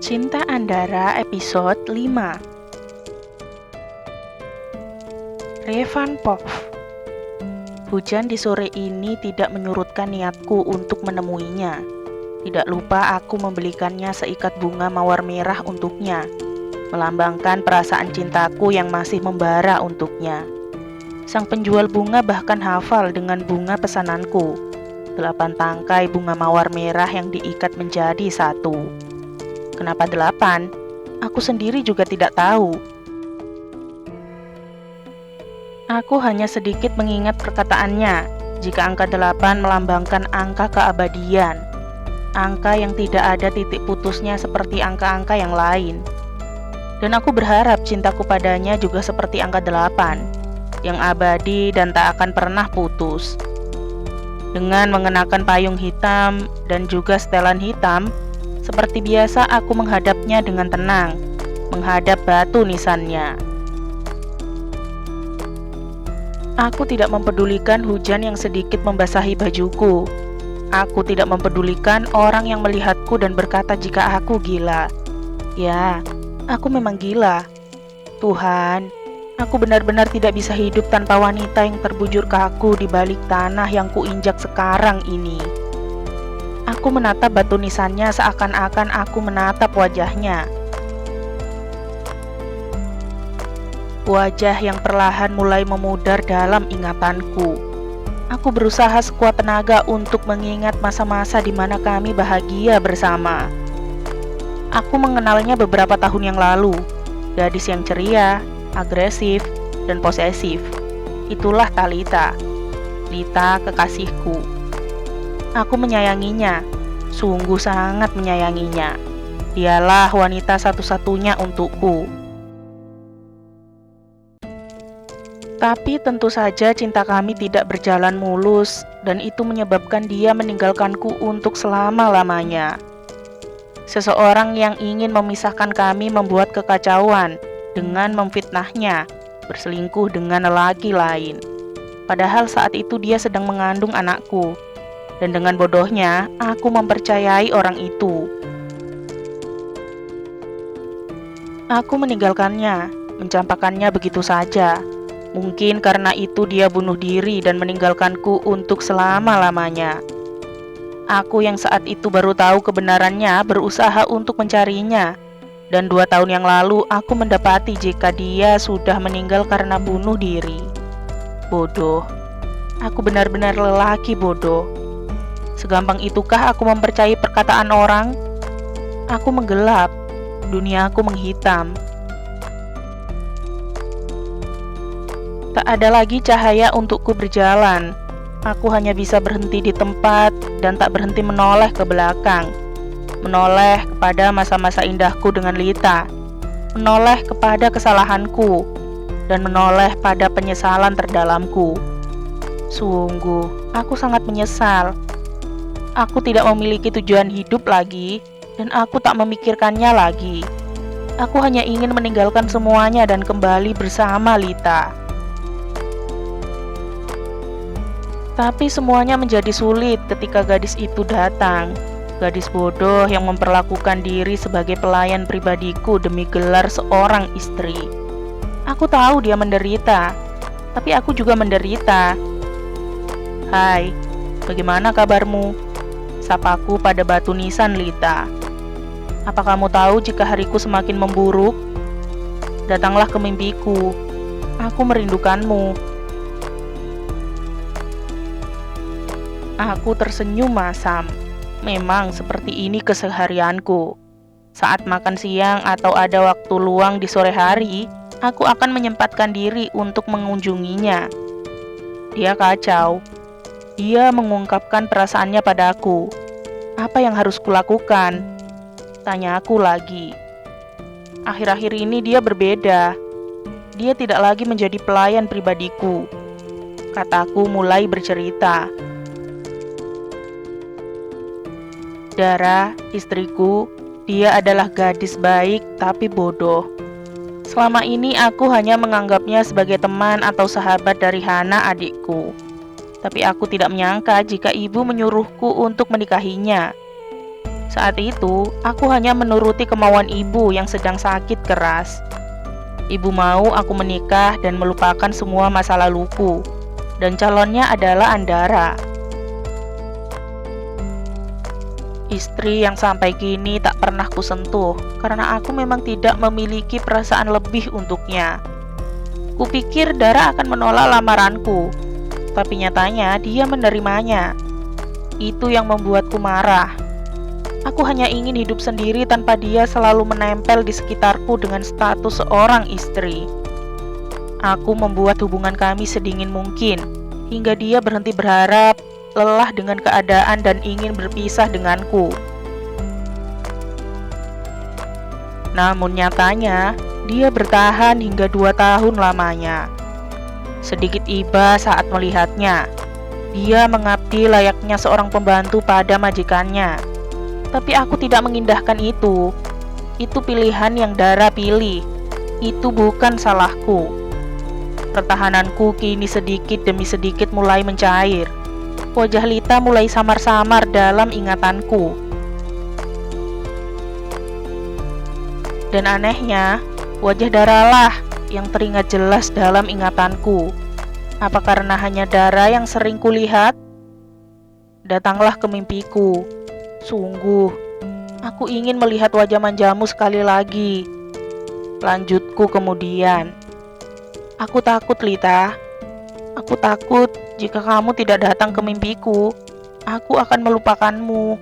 Cinta Andara episode 5. Revan Pov. Hujan di sore ini tidak menyurutkan niatku untuk menemuinya. Tidak lupa aku membelikannya seikat bunga mawar merah untuknya, melambangkan perasaan cintaku yang masih membara untuknya. Sang penjual bunga bahkan hafal dengan bunga pesananku. 8 tangkai bunga mawar merah yang diikat menjadi satu. Kenapa 8? Aku sendiri juga tidak tahu. Aku hanya sedikit mengingat perkataannya, jika angka 8 melambangkan angka keabadian. Angka yang tidak ada titik putusnya seperti angka-angka yang lain. Dan aku berharap cintaku padanya juga seperti angka 8, yang abadi dan tak akan pernah putus. Dengan mengenakan payung hitam dan juga setelan hitam, seperti biasa aku menghadapnya dengan tenang, menghadap batu nisannya. Aku tidak mempedulikan hujan yang sedikit membasahi bajuku. Aku tidak mempedulikan orang yang melihatku dan berkata jika aku gila. Ya, aku memang gila. Tuhan, aku benar-benar tidak bisa hidup tanpa wanita yang terbujur kaku di balik tanah yang kuinjak sekarang ini. Aku menatap batu nisannya seakan-akan aku menatap wajahnya. Wajah yang perlahan mulai memudar dalam ingatanku. Aku berusaha sekuat tenaga untuk mengingat masa-masa di mana kami bahagia bersama. Aku mengenalnya beberapa tahun yang lalu. Gadis yang ceria, agresif, dan posesif. Itulah Talita. Lita kekasihku. Aku menyayanginya, sungguh sangat menyayanginya. Dialah wanita satu-satunya untukku. Tapi tentu saja cinta kami tidak berjalan mulus, dan itu menyebabkan dia meninggalkanku untuk selama-lamanya. Seseorang yang ingin memisahkan kami membuat kekacauan dengan memfitnahnya, berselingkuh dengan lelaki lain. Padahal saat itu dia sedang mengandung anakku. Dan dengan bodohnya, aku mempercayai orang itu. Aku meninggalkannya, mencampakkannya begitu saja. Mungkin karena itu dia bunuh diri dan meninggalkanku untuk selama-lamanya. Aku yang saat itu baru tahu kebenarannya berusaha untuk mencarinya. Dan 2 tahun yang lalu aku mendapati jika dia sudah meninggal karena bunuh diri. Bodoh. Aku benar-benar lelaki bodoh. Segampang itukah aku mempercayai perkataan orang? Aku menggelap, duniaku menghitam. Tak ada lagi cahaya untukku berjalan. Aku hanya bisa berhenti di tempat dan tak berhenti menoleh ke belakang. Menoleh kepada masa-masa indahku dengan Lita. Menoleh kepada kesalahanku. Dan menoleh pada penyesalan terdalamku. Sungguh, aku sangat menyesal. Aku tidak memiliki tujuan hidup lagi, dan aku tak memikirkannya lagi. Aku hanya ingin meninggalkan semuanya dan kembali bersama Lita. Tapi semuanya menjadi sulit ketika gadis itu datang. Gadis bodoh yang memperlakukan diri sebagai pelayan pribadiku demi gelar seorang istri. Aku tahu dia menderita, tapi aku juga menderita. Hai, bagaimana kabarmu? Sapaku pada batu nisan Lita. Apa kamu tahu jika hariku semakin memburuk? Datanglah ke mimpiku. Aku merindukanmu. Aku tersenyum masam. Memang seperti ini keseharianku. Saat makan siang atau ada waktu luang di sore hari, aku akan menyempatkan diri untuk mengunjunginya. Dia kacau. Dia mengungkapkan perasaannya padaku. Apa yang harus kulakukan? Tanya aku lagi. Akhir-akhir ini dia berbeda. Dia tidak lagi menjadi pelayan pribadiku. Kataku mulai bercerita. Dara, istriku, dia adalah gadis baik tapi bodoh. Selama ini aku hanya menganggapnya sebagai teman atau sahabat dari Hana adikku. Tapi aku tidak menyangka jika ibu menyuruhku untuk menikahinya. Saat itu, aku hanya menuruti kemauan ibu yang sedang sakit keras. Ibu mau aku menikah dan melupakan semua masa laluku, dan calonnya adalah Andara. Istri yang sampai kini tak pernah kusentuh, karena aku memang tidak memiliki perasaan lebih untuknya. Kupikir Dara akan menolak lamaranku, tapi nyatanya dia menerimanya. Itu yang membuatku marah. Aku hanya ingin hidup sendiri tanpa dia selalu menempel di sekitarku dengan status seorang istri. Aku membuat hubungan kami sedingin mungkin, hingga dia berhenti berharap, lelah dengan keadaan dan ingin berpisah denganku. Namun nyatanya, dia bertahan hingga 2 tahun lamanya. Sedikit iba saat melihatnya. Dia mengabdi layaknya seorang pembantu pada majikannya. Tapi aku tidak mengindahkan itu. Itu pilihan yang Dara pilih. Itu bukan salahku. Pertahananku kini sedikit demi sedikit mulai mencair. Wajah Lita mulai samar-samar dalam ingatanku. Dan anehnya, wajah Dara lah yang teringat jelas dalam ingatanku. Apa karena hanya Dara yang sering kulihat? Datanglah ke mimpiku. Sungguh, aku ingin melihat wajah manjamu sekali lagi. Lanjutku kemudian. Aku takut, Lita. Aku takut jika kamu tidak datang ke mimpiku, aku akan melupakanmu.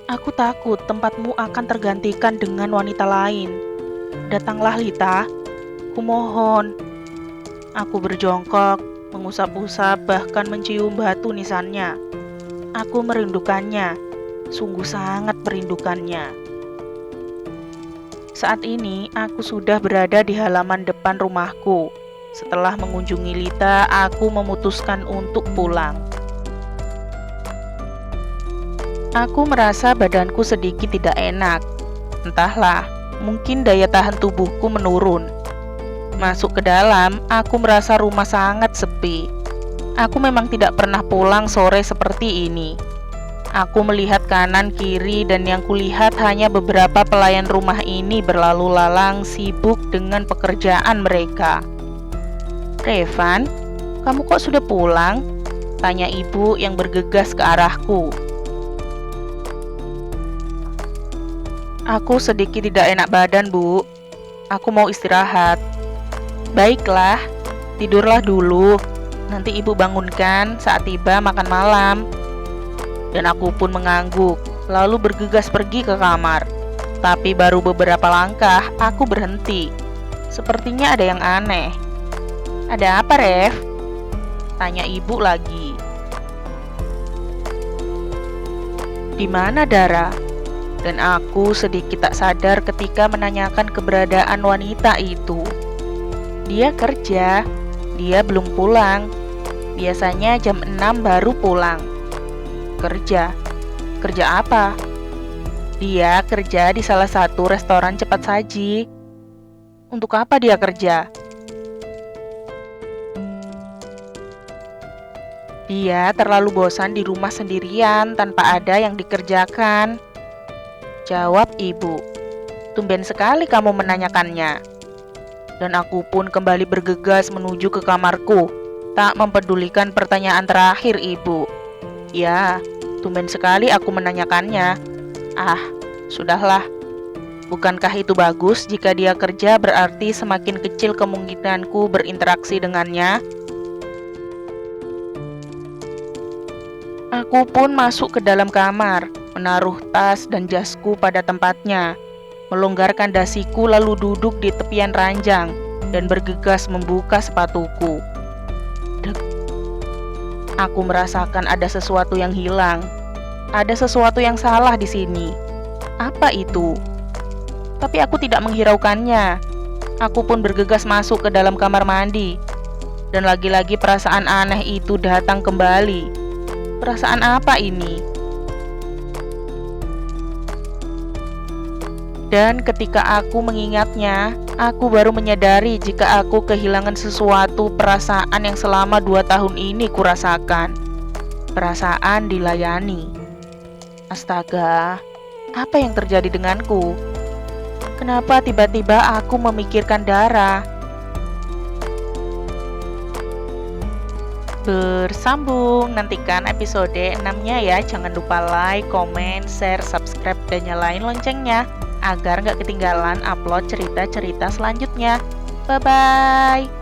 Aku takut tempatmu akan tergantikan dengan wanita lain. Datanglah, Lita. Kumohon. Aku berjongkok, mengusap-usap, bahkan mencium batu nisannya. Aku merindukannya, sungguh sangat merindukannya. Saat ini, aku sudah berada di halaman depan rumahku. Setelah mengunjungi Lita, aku memutuskan untuk pulang. Aku merasa badanku sedikit tidak enak. Entahlah, mungkin daya tahan tubuhku menurun. Masuk ke dalam, aku merasa rumah sangat sepi. Aku memang tidak pernah pulang sore seperti ini. Aku melihat kanan kiri dan yang kulihat hanya beberapa pelayan rumah ini berlalu lalang sibuk dengan pekerjaan mereka. "Revan, kamu kok sudah pulang?" tanya ibu yang bergegas ke arahku. "Aku sedikit tidak enak badan, Bu. Aku mau istirahat." "Baiklah, tidurlah dulu. Nanti ibu bangunkan saat tiba makan malam." Dan aku pun mengangguk, lalu bergegas pergi ke kamar. Tapi baru beberapa langkah, aku berhenti. Sepertinya ada yang aneh. "Ada apa, Rev?" tanya ibu lagi. "Di mana Dara?" Dan aku sedikit tak sadar ketika menanyakan keberadaan wanita itu. "Dia kerja, dia belum pulang. Biasanya jam 6 baru pulang." "Kerja? Kerja apa?" "Dia kerja di salah satu restoran cepat saji." "Untuk apa dia kerja?" "Dia terlalu bosan di rumah sendirian tanpa ada yang dikerjakan," jawab ibu. "Tumben sekali kamu menanyakannya." Dan aku pun kembali bergegas menuju ke kamarku, tak mempedulikan pertanyaan terakhir ibu. Ya, tumben sekali aku menanyakannya. Ah, sudahlah. Bukankah itu bagus jika dia kerja berarti semakin kecil kemungkinanku berinteraksi dengannya? Aku pun masuk ke dalam kamar, menaruh tas dan jasku pada tempatnya, melonggarkan dasiku lalu duduk di tepian ranjang dan bergegas membuka sepatuku. Dek. Aku merasakan ada sesuatu yang hilang. Ada sesuatu yang salah di sini. Apa itu? Tapi aku tidak menghiraukannya. Aku pun bergegas masuk ke dalam kamar mandi. Dan lagi-lagi perasaan aneh itu datang kembali. Perasaan apa ini? Dan ketika aku mengingatnya, aku baru menyadari jika aku kehilangan sesuatu perasaan yang selama 2 tahun ini kurasakan. perasaan dilayani. Astaga, apa yang terjadi denganku? Kenapa tiba-tiba aku memikirkan Dara? Bersambung, nantikan episode 6-nya ya. Jangan lupa like, komen, share, subscribe, dan nyalain loncengnya agar nggak ketinggalan upload cerita-cerita selanjutnya. Bye-bye.